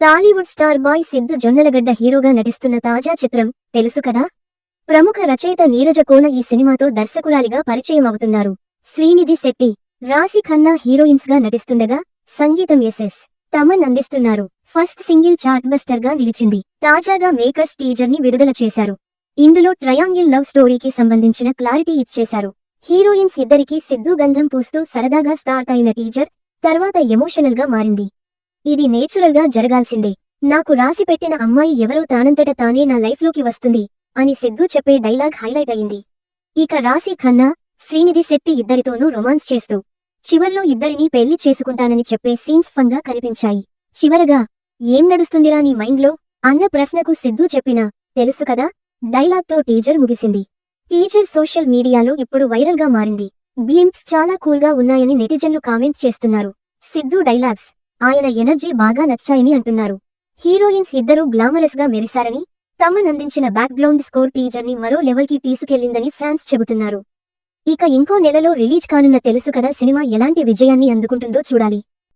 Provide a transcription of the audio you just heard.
Tollywood star boy Siddhu Jonnalagadda హీరోగా నటిస్తున్న తాజా చిత్రం తెలుసు కదా. ప్రముఖ రచయిత నీరజ కోన ఈ సినిమాతో దర్శకురాలిగా పరిచయం అవుతున్నారు. శ్రీనిధి శెట్టి, రాశి ఖన్నా హీరోయిన్స్ గా నటిస్తుండగా సంగీతం ఎస్ఎస్ తమన్ అందిస్తున్నారు. ఫస్ట్ సింగిల్ చార్ట్ బస్టర్ గా నిలిచింది. తాజాగా మేకర్స్ టీజర్ ని విడుదల చేశారు. ఇందులో ట్రయాంగిల్ లవ్ స్టోరీకి సంబంధించిన క్లారిటీ ఇచ్చేశారు. హీరోయిన్స్ ఇద్దరికీ సిద్ధు గంధం పూస్తూ సరదాగా స్టార్ట్ అయిన టీజర్ తర్వాత ఎమోషనల్ గా మారింది. ఇది నేచురల్ గా జరగాల్సిందే. నాకు రాసి పెట్టిన అమ్మాయి ఎవరో తానంతట తానే నా లైఫ్లోకి వస్తుంది అని సిద్ధు చెప్పే డైలాగ్ హైలైట్ అయింది. ఇక రాశి ఖన్నా, శ్రీనిధి శెట్టి ఇద్దరితోనూ రొమాన్స్ చేస్తూ చివర్లో ఇద్దరినీ పెళ్లి చేసుకుంటానని చెప్పే సీన్స్ ఫన్ గా కనిపించాయి. చివరగా ఏం నడుస్తుందిరా నీ మైండ్లో అన్న ప్రశ్నకు సిద్ధు చెప్పిన తెలుసు కదా డైలాగ్ తో టీజర్ ముగిసింది. టీజర్ సోషల్ మీడియాలో ఇప్పుడు వైరల్ గా మారింది. గ్లింప్స్ చాలా కూల్ గా ఉన్నాయని నెటిజన్లు కామెంట్ చేస్తున్నారు. సిద్ధు డైలాగ్స్, ఆయన ఎనర్జీ బాగా నచ్చాయని అంటున్నారు. హీరోయిన్స్ ఇద్దరూ గ్లామరస్ గా మెరిశారని, తమన్ అందించిన బ్యాక్గ్రౌండ్ స్కోర్ టీజర్ ని మరో లెవెల్ కి తీసుకెళ్లిందని ఫ్యాన్స్ చెబుతున్నారు. ఇక ఇంకో నెలలో రిలీజ్ కానున్న తెలుసు కదా సినిమా ఎలాంటి విజయాన్ని అందుకుంటుందో చూడాలి.